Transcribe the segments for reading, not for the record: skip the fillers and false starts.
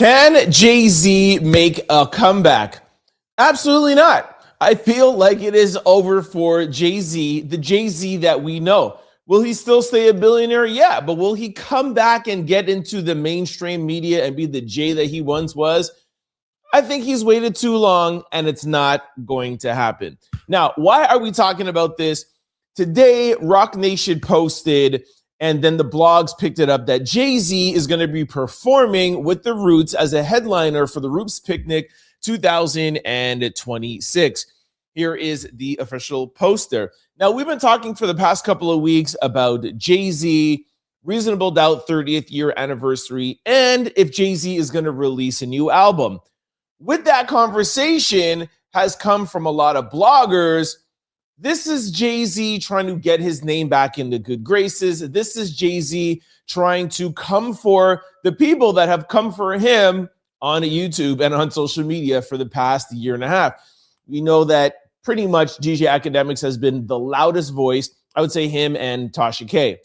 Can Jay-Z make a comeback? Absolutely not. I feel like it is over for Jay-Z, the Jay-Z that we know. Will he still stay a billionaire? Yeah, but will he come back and get into the mainstream media and be the Jay that he once was? I think he's waited too long, and it's not going to happen. Now, why are we talking about this? Today, Rock Nation posted, and then the blogs picked it up, that Jay-Z is going to be performing with the Roots as a headliner for the Roots Picnic 2026. Here is the official poster. Now, we've been talking for the past couple of weeks about Jay-Z, Reasonable Doubt 30th year anniversary, and if Jay-Z is going to release a new album. With that conversation has come from a lot of bloggers. This is Jay-Z trying to get his name back in the good graces. This is Jay-Z trying to come for the people that have come for him on YouTube and on social media for the past year and a half. We know that pretty much DJ Academics has been the loudest voice. I would say him and Tasha K.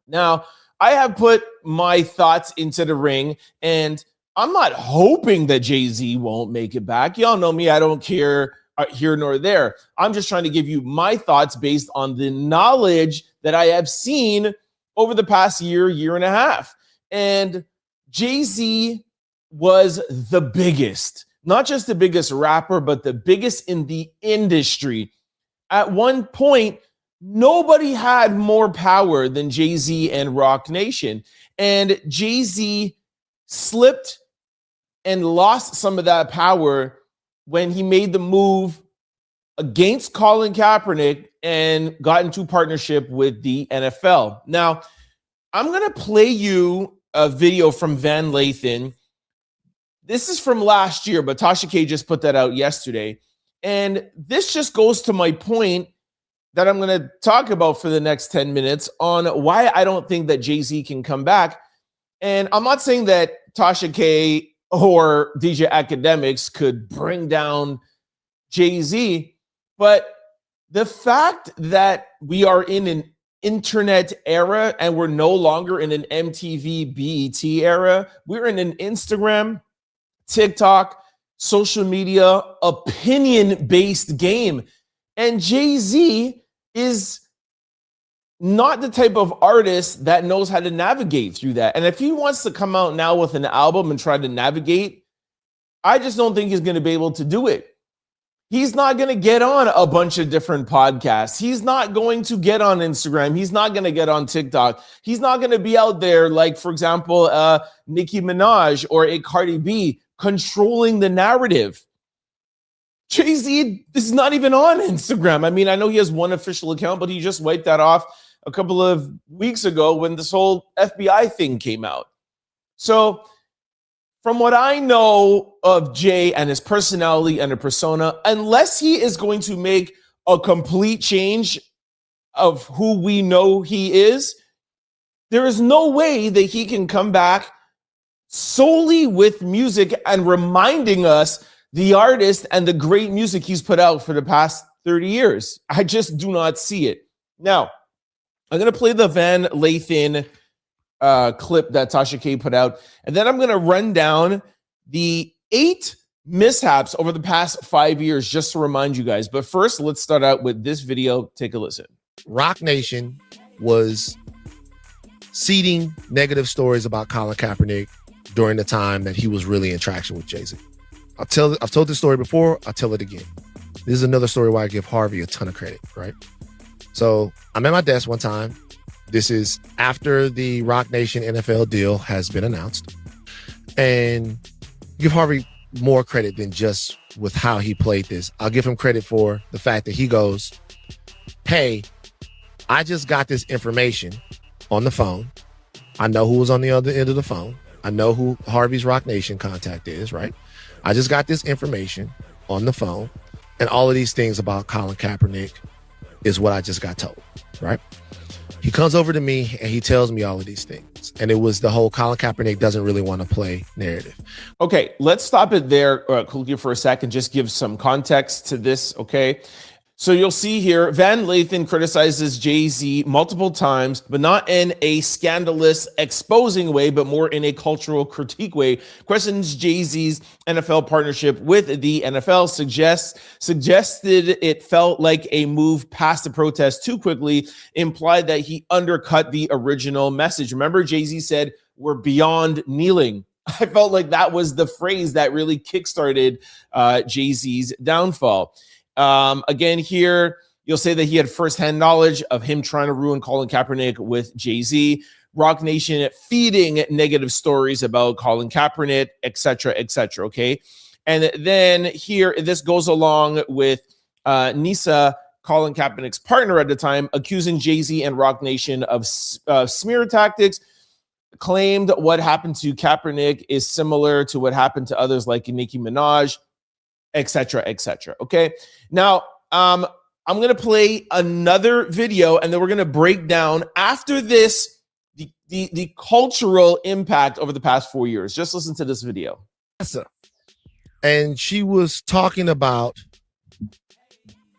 Now, I have put my thoughts into the ring, and I'm not hoping that Jay-Z won't make it back. Y'all know me. I don't care here nor there. I'm just trying to give you my thoughts based on the knowledge that I have seen over the past year and a half. And Jay-Z was the biggest, not just the biggest rapper, but the biggest in the industry. At one point, nobody had more power than Jay-Z and Rock Nation. And Jay-Z slipped and lost some of that power when he made the move against Colin Kaepernick and got into partnership with the NFL. Now, I'm going to play you a video from Van Lathan. This is from last year, but Tasha K just put that out yesterday. And this just goes to my point that I'm going to talk about for the next 10 minutes on why I don't think that Jay-Z can come back. And I'm not saying that Tasha K or DJ Academics could bring down Jay-Z, but the fact that we are in an internet era and we're no longer in an MTV BET era, we're in an Instagram, TikTok, social media, opinion-based game. And Jay-Z is not the type of artist that knows how to navigate through that. And if he wants to come out now with an album and try to navigate, I just don't think he's going to be able to do it. He's not going to get on a bunch of different podcasts. He's not going to get on Instagram. He's not going to get on TikTok. He's not going to be out there like, for example, Nicki Minaj or a Cardi B controlling the narrative. Jay-Z is not even on Instagram. I mean, I know he has one official account, but he just wiped that off a couple of weeks ago when this whole FBI thing came out. So from what I know of Jay and his personality and a persona, unless he is going to make a complete change of who we know he is, there is no way that he can come back solely with music and reminding us the artist and the great music he's put out for the past 30 years. I just do not see it. Now, I'm going to play the Van Lathan clip that Tasha K put out, and then I'm going to run down the 8 mishaps over the past 5 years just to remind you guys. But first, let's start out with this video. Take a listen. Rock Nation was seeding negative stories about Colin Kaepernick during the time that he was really in traction with Jay-Z. I've told this story before. I'll tell it again. This is another story where I give Harvey a ton of credit, right? So I'm at my desk one time. This is after the Rock Nation NFL deal has been announced. And give Harvey more credit than just with how he played this. I'll give him credit for the fact that he goes, hey, I just got this information on the phone. I know who was on the other end of the phone. I know who Harvey's Rock Nation contact is, right? I just got this information on the phone, and all of these things about Colin Kaepernick is what I just got told, right? He comes over to me and he tells me all of these things. And it was the whole Colin Kaepernick doesn't really want to play narrative. Okay, let's stop it there quickly for a second. Just give some context to this, okay? So you'll see here, Van Lathan criticizes Jay-Z multiple times, but not in a scandalous, exposing way, but more in a cultural critique way. Questions Jay-Z's NFL partnership with the NFL, suggested it felt like a move past the protest too quickly, implied that he undercut the original message. Remember, Jay-Z said, "We're beyond kneeling." I felt like that was the phrase that really kickstarted Jay-Z's downfall. Again, here, you'll say that he had firsthand knowledge of him trying to ruin Colin Kaepernick with Jay-Z. Rock Nation feeding negative stories about Colin Kaepernick, et cetera, okay? And then here, this goes along with Nisa, Colin Kaepernick's partner at the time, accusing Jay-Z and Rock Nation of smear tactics, claimed what happened to Kaepernick is similar to what happened to others like Nicki Minaj, et cetera, okay? Now, I'm going to play another video, and then we're going to break down, after this, the cultural impact over the past 4 years. Just listen to this video. And she was talking about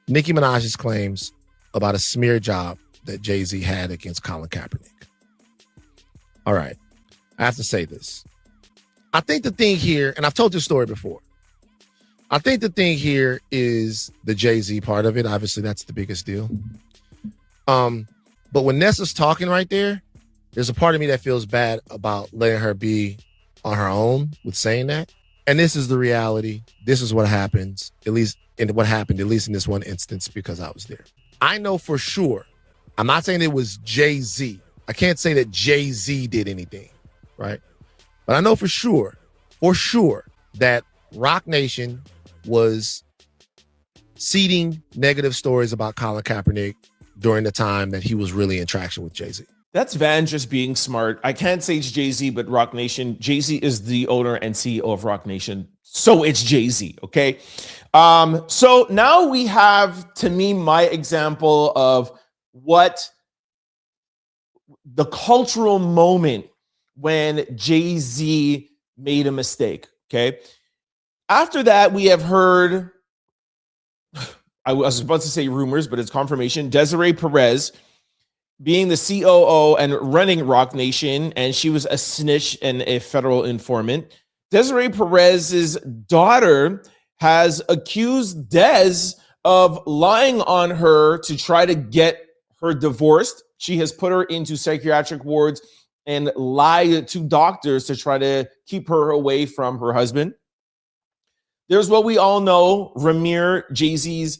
Nicki Minaj's claims about a smear job that Jay-Z had against Colin Kaepernick. All right, I have to say this. I think the thing here, and I've told this story before, I think the thing here is the Jay-Z part of it. Obviously, that's the biggest deal. But when Nessa's talking right there, there's a part of me that feels bad about letting her be on her own with saying that. And this is the reality. This is what happens, at least in this one instance, because I was there. I know for sure, I'm not saying it was Jay-Z. I can't say that Jay-Z did anything, right? But I know for sure, that Rock Nation was seeding negative stories about Colin Kaepernick during the time that he was really in traction with Jay-Z. That's Van just being smart. I can't say it's Jay-Z, but Rock Nation. Jay-Z is the owner and CEO of Rock Nation, so it's Jay-Z, okay? So now we have, to me, my example of what the cultural moment when Jay-Z made a mistake, okay? After that, we have heard, I was about to say rumors, but it's confirmation, Desiree Perez being the COO and running Rock Nation, and she was a snitch and a federal informant. Desiree Perez's daughter has accused Des of lying on her to try to get her divorced. She has put her into psychiatric wards and lied to doctors to try to keep her away from her husband. There's what we all know, Ramir, Jay-Z's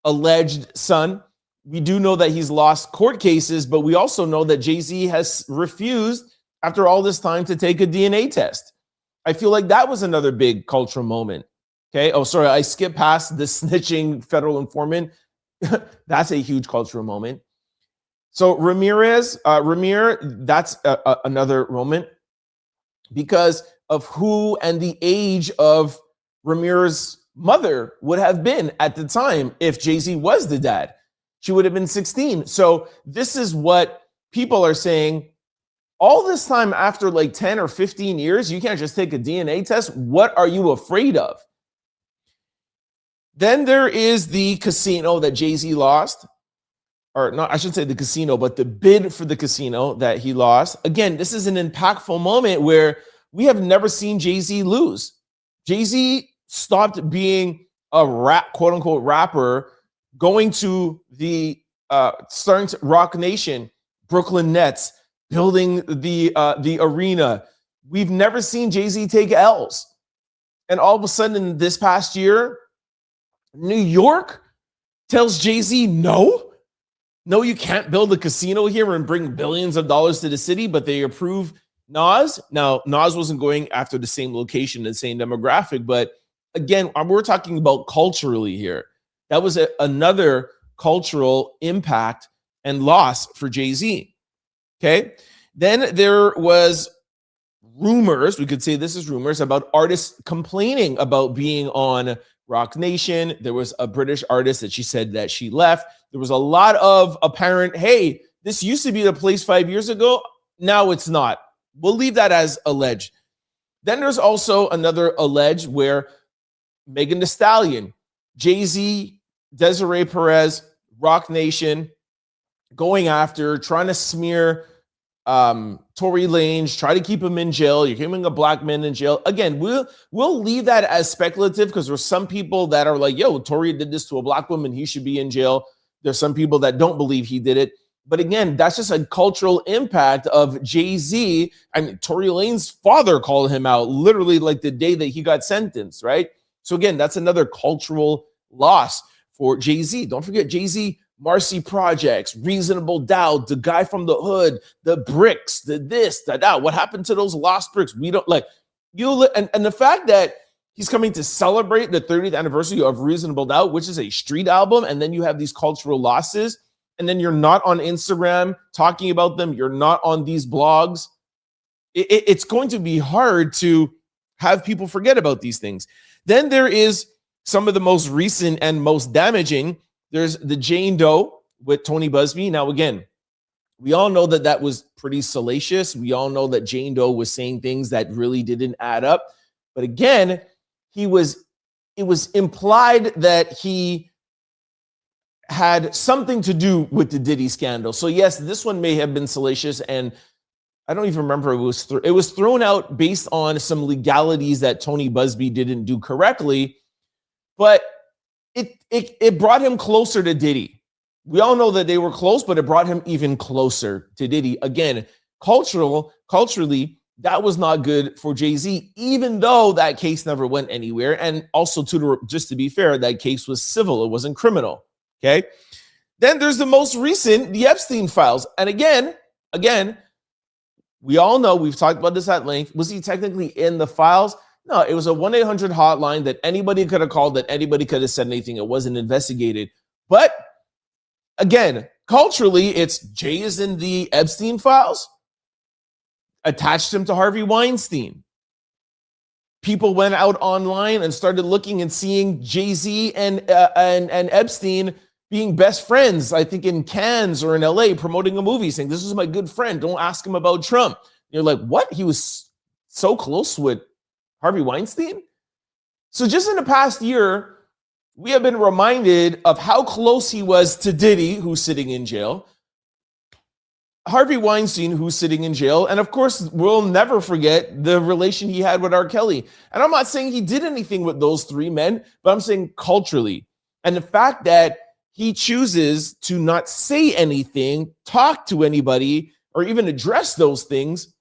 alleged son. We do know that he's lost court cases, but we also know that Jay-Z has refused, after all this time, to take a DNA test. I feel like that was another big cultural moment. Okay. Oh, sorry. I skipped past the snitching federal informant. That's a huge cultural moment. So Ramir, that's another moment because of who and the age of Ramir's mother would have been at the time if Jay-Z was the dad. She would have been 16. So this is what people are saying. All this time after like 10 or 15 years, you can't just take a DNA test. What are you afraid of? Then there is the casino that Jay-Z lost. Or not, I shouldn't say the casino, but the bid for the casino that he lost. Again, this is an impactful moment where we have never seen Jay-Z lose. Jay-Z stopped being a quote unquote rapper, going to the starting to Rock Nation, Brooklyn Nets, building the arena. We've never seen Jay-Z take L's. And all of a sudden this past year, New York tells Jay-Z, no, you can't build a casino here and bring billions of dollars to the city, but they approve Nas. Now, Nas wasn't going after the same location, the same demographic, but again, we're talking about culturally here. That was another cultural impact and loss for Jay-Z. Okay. Then there was rumors, we could say this is rumors, about artists complaining about being on Rock Nation. There was a British artist that she said that she left. There was a lot of apparent, hey, this used to be the place 5 years ago. Now it's not. We'll leave that as alleged. Then there's also another alleged where Megan Thee Stallion, Jay-Z Desiree Perez, Rock Nation, going after, trying to smear Tory Lanez, try to keep him in jail. You're keeping a black man in jail. Again, we'll leave that as speculative because there's some people that are like, yo, Tory did this to a black woman, he should be in jail. There's some people that don't believe he did it. But again, that's just a cultural impact of Jay-Z. I mean, Tory Lanez's father called him out literally like the day that he got sentenced, right? So again, that's another cultural loss for Jay-Z. Don't forget Jay-Z, Marcy Projects, Reasonable Doubt, the guy from the hood, the bricks, the this, the that. What happened to those lost bricks? We don't like you. And the fact that he's coming to celebrate the 30th anniversary of Reasonable Doubt, which is a street album, and then you have these cultural losses, and then you're not on Instagram talking about them. You're not on these blogs. It's going to be hard to have people forget about these things. Then there is some of the most recent and most damaging. There's the Jane Doe with Tony Busby. Now, again, we all know that that was pretty salacious. We all know that Jane Doe was saying things that really didn't add up. But again, it was implied that he had something to do with the Diddy scandal. So yes, this one may have been salacious, and I don't even remember. It was thrown out based on some legalities that Tony Busby didn't do correctly, but it brought him closer to Diddy. We all know that they were close, but it brought him even closer to Diddy. Again, culturally, that was not good for Jay-Z, even though that case never went anywhere. And also, just to be fair, that case was civil. It wasn't criminal. Okay. Then there's the most recent, the Epstein files. And again, we all know, we've talked about this at length. Was he technically in the files? No, it was a 1-800 hotline that anybody could have called, that anybody could have said anything. It wasn't investigated. But again, culturally, it's Jay is in the Epstein files, attached him to Harvey Weinstein. People went out online and started looking and seeing Jay-Z and Epstein being best friends, I think in Cannes or in LA, promoting a movie, saying, this is my good friend. Don't ask him about Trump. You're like, what? He was so close with Harvey Weinstein? So just in the past year, we have been reminded of how close he was to Diddy, who's sitting in jail, Harvey Weinstein, who's sitting in jail, and of course, we'll never forget the relation he had with R. Kelly. And I'm not saying he did anything with those three men, but I'm saying culturally. And the fact that he chooses to not say anything, talk to anybody, or even address those things,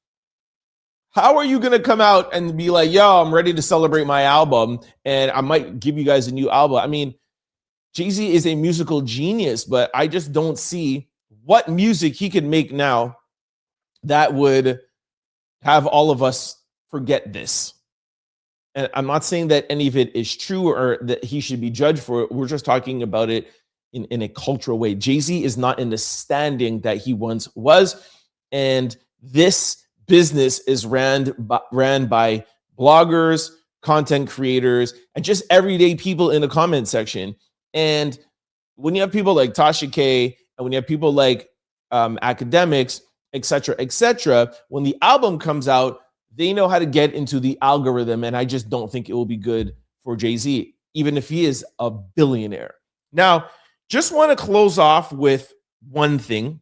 how are you going to come out and be like, yo, I'm ready to celebrate my album, and I might give you guys a new album? I mean, Jay-Z is a musical genius, but I just don't see what music he could make now that would have all of us forget this. And I'm not saying that any of it is true or that he should be judged for it. We're just talking about it in a cultural way. Jay-Z is not in the standing that he once was. And this business is ran by bloggers, content creators, and just everyday people in the comment section. And when you have people like Tasha K, and when you have people like academics, et cetera, when the album comes out, they know how to get into the algorithm. And I just don't think it will be good for Jay-Z, even if he is a billionaire. Now, just want to close off with one thing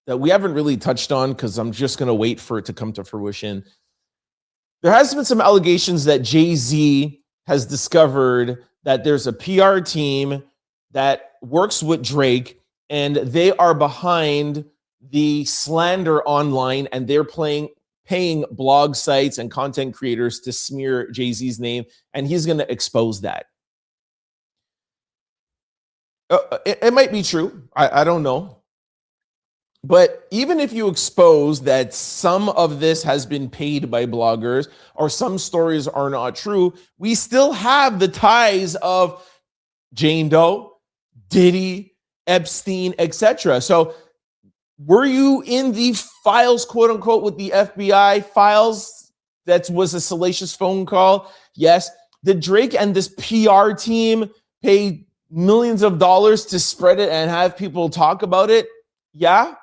that we haven't really touched on because I'm just going to wait for it to come to fruition. There has been some allegations that Jay-Z has discovered that there's a PR team that works with Drake, and they are behind the slander online, and they're paying blog sites and content creators to smear Jay-Z's name, and he's going to expose that. It might be true. I don't know. But even if you expose that some of this has been paid by bloggers or some stories are not true, we still have the ties of Jane Doe, Diddy, Epstein, etc. So were you in the files, quote unquote, with the FBI files? That was a salacious phone call. Yes. Did Drake and this PR team pay millions of dollars to spread it and have people talk about it? Yeah.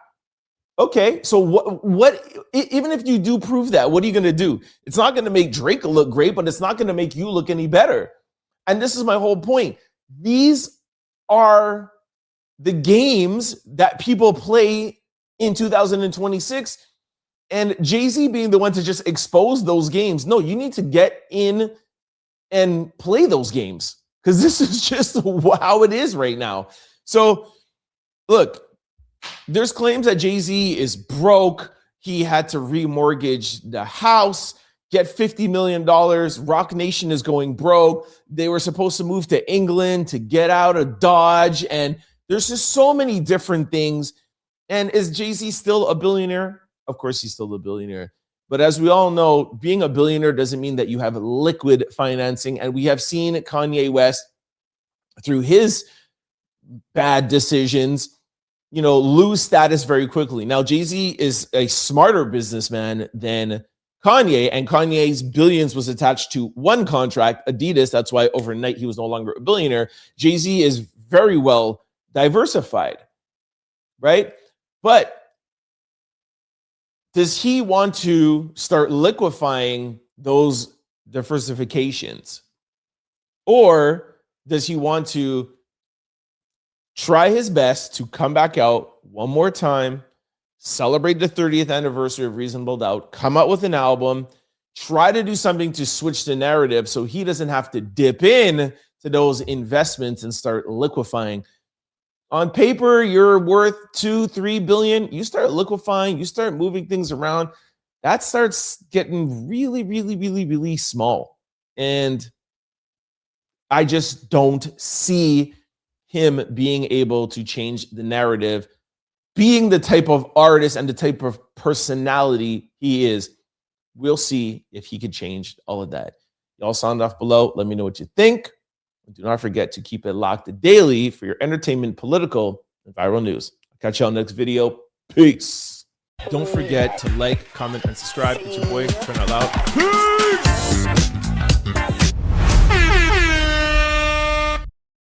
Okay. So what, even if you do prove that, what are you going to do? It's not going to make Drake look great, but it's not going to make you look any better. And this is my whole point. These are the games that people play in 2026. And Jay-Z being the one to just expose those games. No, you need to get in and play those games, because this is just how it is right now. So, look, there's claims that Jay-Z is broke. He had to remortgage the house, get $50 million. Rock Nation is going broke. They were supposed to move to England to get out of Dodge. And there's just so many different things. And is Jay-Z still a billionaire? Of course, he's still a billionaire. But as we all know, being a billionaire doesn't mean that you have liquid financing. And we have seen Kanye West, through his bad decisions, lose status very quickly. Now, Jay-Z is a smarter businessman than Kanye, and Kanye's billions was attached to one contract, Adidas. That's why overnight he was no longer a billionaire. Jay-Z is very well diversified, right? But does he want to start liquefying those diversifications? Or does he want to try his best to come back out one more time, celebrate the 30th anniversary of Reasonable Doubt, come out with an album, try to do something to switch the narrative so he doesn't have to dip in to those investments and start liquefying? On paper, you're worth $2-3 billion. You start liquefying, you start moving things around, that starts getting really, really, really, really small. And I just don't see him being able to change the narrative, being the type of artist and the type of personality he is. We'll see if he could change all of that. Y'all sound off below. Let me know what you think. Do not forget to keep it locked daily for your entertainment, political, and viral news. I'll catch y'all next video. Peace. Don't forget to like, comment, and subscribe. It's your boy, Trent Out Loud. Peace!